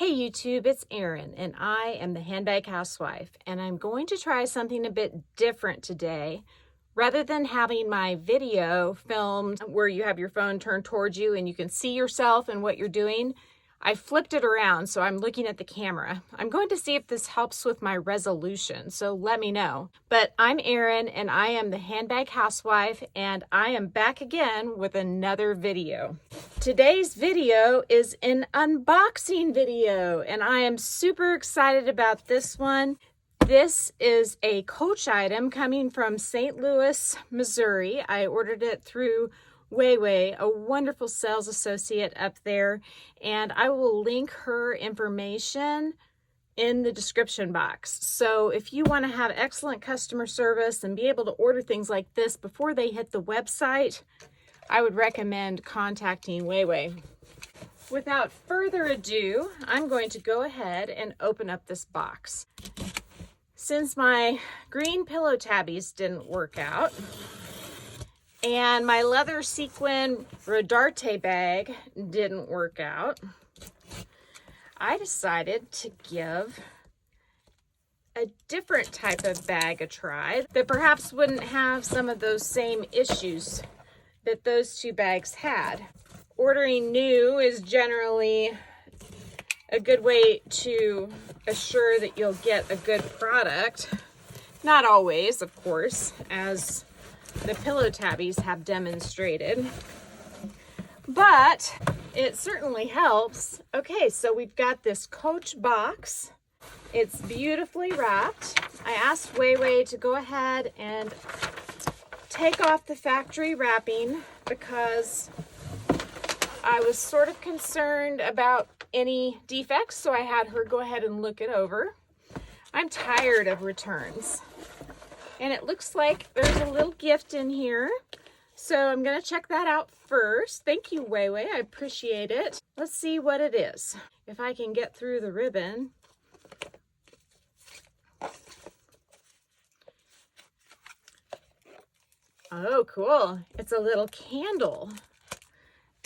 Hey YouTube, it's Erin and I am the Handbag Housewife, and I'm going to try something a bit different today. Rather than having my video filmed where you have your phone turned towards you and you can see yourself and what you're doing, I flipped it around so I'm looking at the camera. I'm going to see if this helps with my resolution, so let me know. But I'm Erin and I am the Handbag Housewife, and I am back again with another video. Today's video is an unboxing video and I am super excited about this one. This is a Coach item coming from St. Louis, Missouri. I ordered it through Wei Wei, a wonderful sales associate up there, and I will link her information in the description box. So if you want to have excellent customer service and be able to order things like this before they hit the website, I would recommend contacting Wei Wei. Without further ado, I'm going to go ahead and open up this box. Since my green pillow tabbies didn't work out, and my leather sequin Rodarte bag didn't work out, I decided to give a different type of bag a try that perhaps wouldn't have some of those same issues that those two bags had. Ordering new is generally a good way to assure that you'll get a good product. Not always, of course, as the pillow tabbies have demonstrated, but it certainly helps. Okay, so we've got this Coach box. It's beautifully wrapped. I asked Wei Wei to go ahead and take off the factory wrapping because I was sort of concerned about any defects, so I had her go ahead and look it over. I'm tired of returns. And it looks like there's a little gift in here. So I'm going to check that out first. Thank you, Wei Wei. I appreciate it. Let's see what it is. If I can get through the ribbon. Oh, cool. It's a little candle.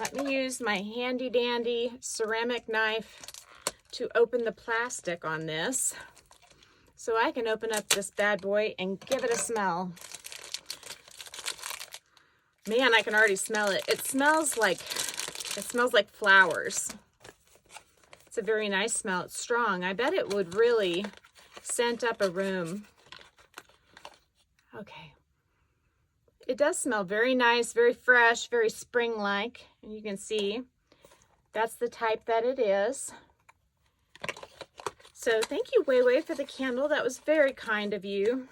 Let me use my handy dandy ceramic knife to open the plastic on this, so I can open up this bad boy and give it a smell. Man, I can already smell it. It smells like flowers. It's a very nice smell. It's strong. I bet it would really scent up a room. Okay. It does smell very nice, very fresh, very spring-like. And you can see that's the type that it is. So thank you, Wei Wei, for the candle. That was very kind of you.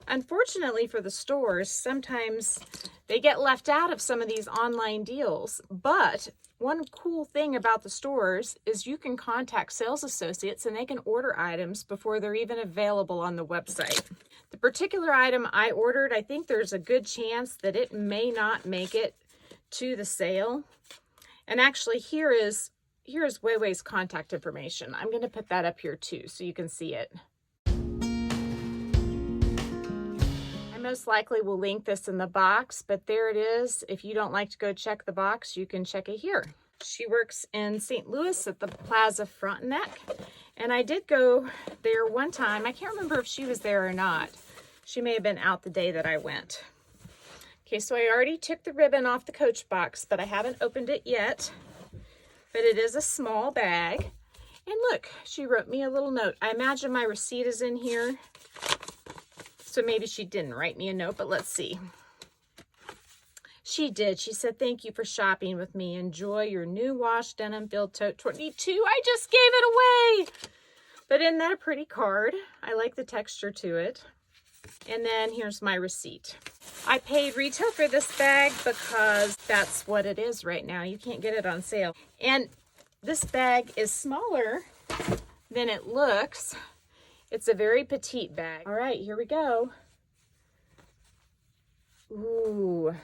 Unfortunately for the stores, sometimes they get left out of some of these online deals. But one cool thing about the stores is you can contact sales associates and they can order items before they're even available on the website. The particular item I ordered, I think there's a good chance that it may not make it to the sale. And actually, here's Wei Wei's contact information. I'm going to put that up here too so you can see it. I most likely will link this in the box, but there it is. If you don't like to go check the box, you can check it here. She works in St. Louis at the Plaza Frontenac, and I did go there one time. I can't remember if she was there or not. She may have been out the day that I went. Okay, so I already took the ribbon off the Coach box, but I haven't opened it yet. But it is a small bag. And look, she wrote me a little note. I imagine my receipt is in here. So maybe she didn't write me a note, but let's see. She did. She said, "Thank you for shopping with me. Enjoy your new wash denim filled tote 22. I just gave it away. But isn't that a pretty card? I like the texture to it. And then here's my receipt. I paid retail for this bag because that's what it is right now. You can't get it on sale. And this bag is smaller than it looks. It's a very petite bag. All right, here we go. Ooh.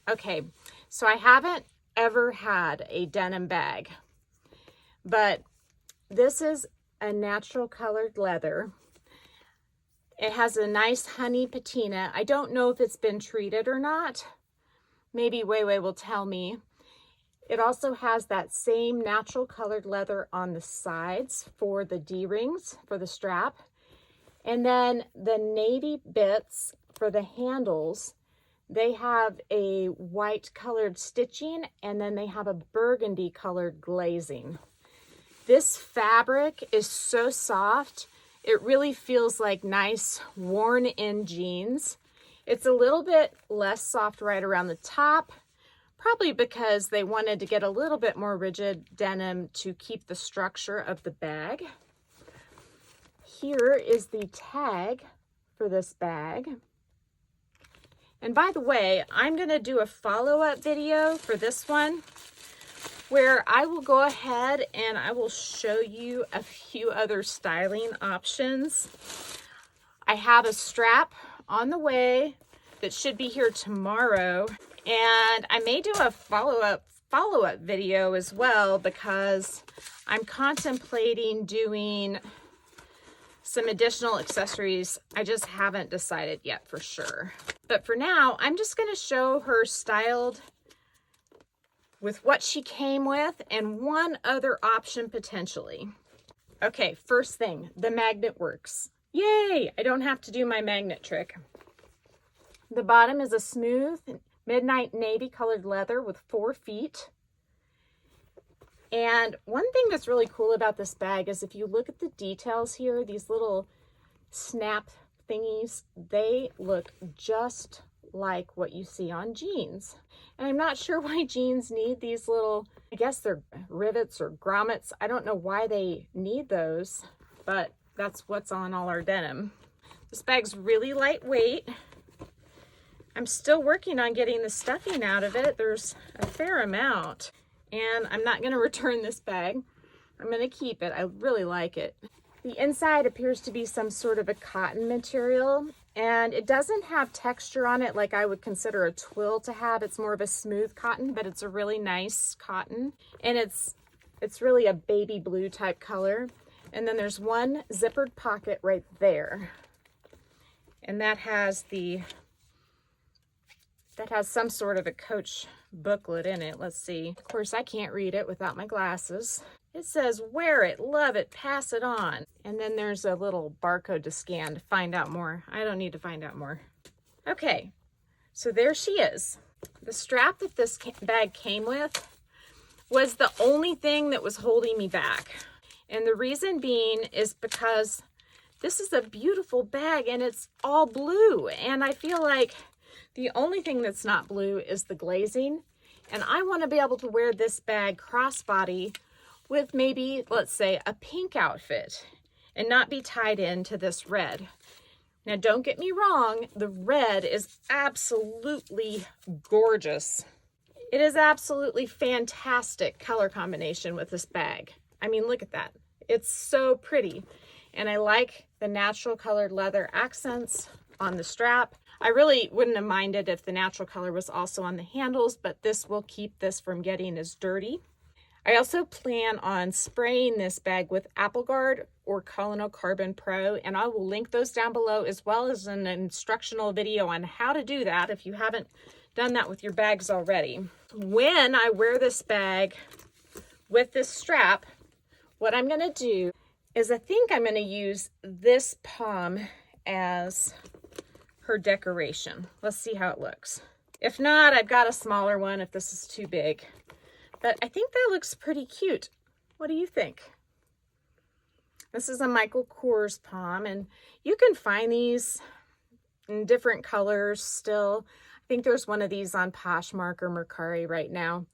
Okay, so I haven't ever had a denim bag, but this is a natural colored leather. It has a nice honey patina. I don't know if it's been treated or not. Maybe Wei Wei will tell me. It also has that same natural colored leather on the sides for the D-rings for the strap. And then the navy bits for the handles, they have a white colored stitching, and then they have a burgundy colored glazing. This fabric is so soft. It really feels like nice worn in jeans. It's a little bit less soft right around the top, probably because they wanted to get a little bit more rigid denim to keep the structure of the bag. Here is the tag for this bag. And by the way, I'm going to do a follow-up video for this one where I will go ahead and I will show you a few other styling options. I have a strap on the way that should be here tomorrow, and I may do a follow-up video as well because I'm contemplating doing some additional accessories. I just haven't decided yet for sure. But for now, I'm just going to show her styled with what she came with and one other option potentially. Okay, first thing, the magnet works. Yay! I don't have to do my magnet trick. The bottom is a smooth midnight navy colored leather with 4 feet. And one thing that's really cool about this bag is if you look at the details here, these little snap thingies, they look just like what you see on jeans. And I'm not sure why jeans need these little, I guess they're rivets or grommets. I don't know why they need those, but that's what's on all our denim. This bag's really lightweight. I'm still working on getting the stuffing out of it. There's a fair amount. And I'm not going to return this bag. I'm going to keep it. I really like it. The inside appears to be some sort of a cotton material, and it doesn't have texture on it like I would consider a twill to have. It's more of a smooth cotton, but it's a really nice cotton, and it's really a baby blue type color. And then there's one zippered pocket right there, and that has some sort of a Coach booklet in it. Let's see. Of course, I can't read it without my glasses. It says, wear it, love it, pass it on. And then there's a little barcode to scan to find out more. I don't need to find out more. Okay, so there she is. The strap that this bag came with was the only thing that was holding me back. And the reason being is because this is a beautiful bag and it's all blue. And I feel like the only thing that's not blue is the glazing. And I want to be able to wear this bag crossbody with maybe, let's say, a pink outfit and not be tied into this red. Now, don't get me wrong, the red is absolutely gorgeous. It is absolutely fantastic color combination with this bag. I mean, look at that. It's so pretty. And I like the natural colored leather accents on the strap. I really wouldn't have minded if the natural color was also on the handles, but this will keep this from getting as dirty. I also plan on spraying this bag with Guard or Colonel Carbon Pro, and I will link those down below as well as an instructional video on how to do that if you haven't done that with your bags already. When I wear this bag with this strap, what I'm going to do is I think I'm going to use this pom as her decoration. Let's see how it looks. If not, I've got a smaller one if this is too big. But I think that looks pretty cute. What do you think? This is a Michael Kors pom, and you can find these in different colors still. I think there's one of these on Poshmark or Mercari right now.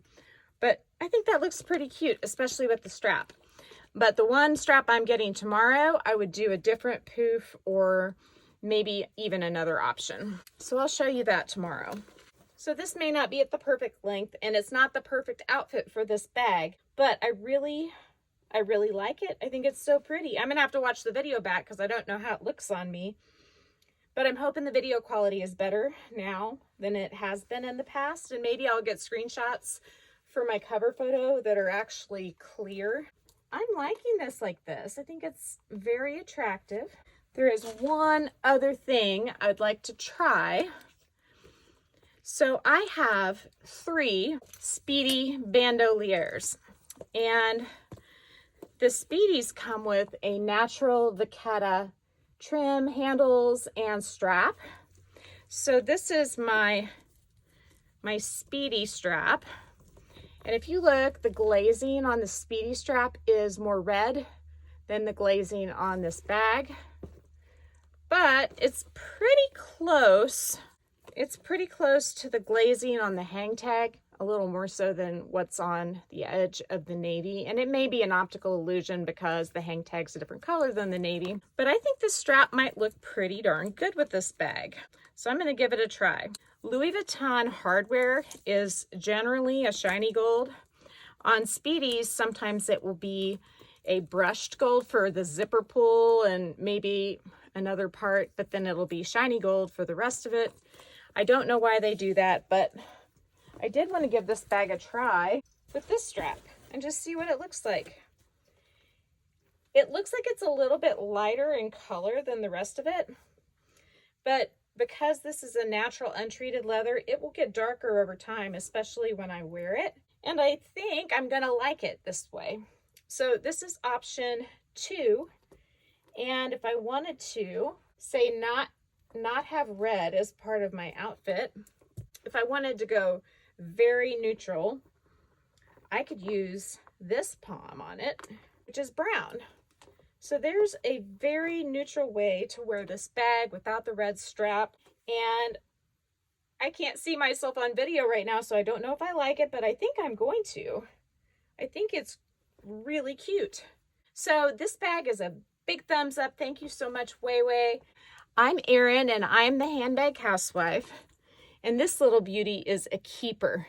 But I think that looks pretty cute, especially with the strap. But the one strap I'm getting tomorrow, I would do a different poof or maybe even another option. So I'll show you that tomorrow. So this may not be at the perfect length and it's not the perfect outfit for this bag, but I really like it. I think it's so pretty. I'm gonna have to watch the video back because I don't know how it looks on me, but I'm hoping the video quality is better now than it has been in the past. And maybe I'll get screenshots for my cover photo that are actually clear. I'm liking this like this. I think it's very attractive. There is one other thing I'd like to try. So I have 3 Speedy bandoliers, and the Speedies come with a natural Vachetta trim, handles, and strap. So this is my Speedy strap. And if you look, the glazing on the Speedy strap is more red than the glazing on this bag. But it's pretty close. It's pretty close to the glazing on the hang tag, a little more so than what's on the edge of the navy. And it may be an optical illusion because the hang tag's a different color than the navy. But I think this strap might look pretty darn good with this bag. So I'm gonna give it a try. Louis Vuitton hardware is generally a shiny gold. On Speedies, sometimes it will be a brushed gold for the zipper pull and maybe another part, but then it'll be shiny gold for the rest of it. I don't know why they do that, but I did want to give this bag a try with this strap and just see what it looks like. It looks like it's a little bit lighter in color than the rest of it, but because this is a natural untreated leather, it will get darker over time, especially when I wear it. And I think I'm gonna like it this way. So this is option 2. And if I wanted to, say not have red as part of my outfit, if I wanted to go very neutral, I could use this palm on it, which is brown. So there's a very neutral way to wear this bag without the red strap. And I can't see myself on video right now, so I don't know if I like it, but I think I'm going to. I think it's really cute. So this bag is a big thumbs up. Thank you so much, Wei Wei. I'm Erin, and I'm the handbag housewife. And this little beauty is a keeper.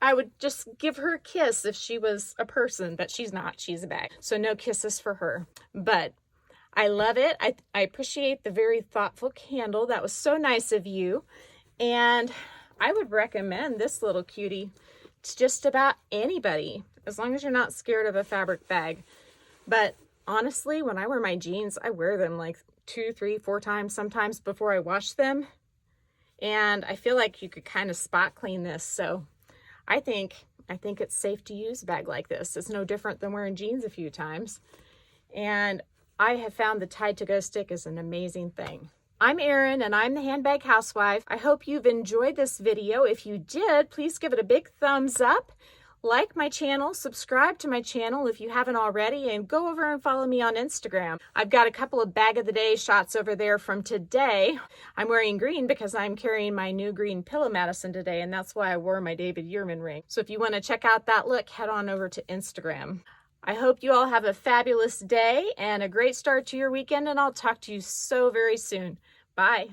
I would just give her a kiss if she was a person, but she's not. She's a bag. So no kisses for her. But I love it. I appreciate the very thoughtful candle. That was so nice of you. And I would recommend this little cutie to just about anybody, as long as you're not scared of a fabric bag. But honestly, when I wear my jeans, I wear them like 2, 3, 4 times sometimes before I wash them. And I feel like you could kind of spot clean this. So I think it's safe to use a bag like this. It's no different than wearing jeans a few times. And I have found the Tide to Go stick is an amazing thing. I'm Erin, and I'm the handbag housewife. I hope you've enjoyed this video. If you did, please give it a big thumbs up. Like my channel, subscribe to my channel if you haven't already, and go over and follow me on Instagram. I've got a couple of bag of the day shots over there from today. I'm wearing green because I'm carrying my new green pillow Madison today, and that's why I wore my David Yurman ring. So if you want to check out that look, head on over to Instagram. I hope you all have a fabulous day and a great start to your weekend, and I'll talk to you so very soon. Bye.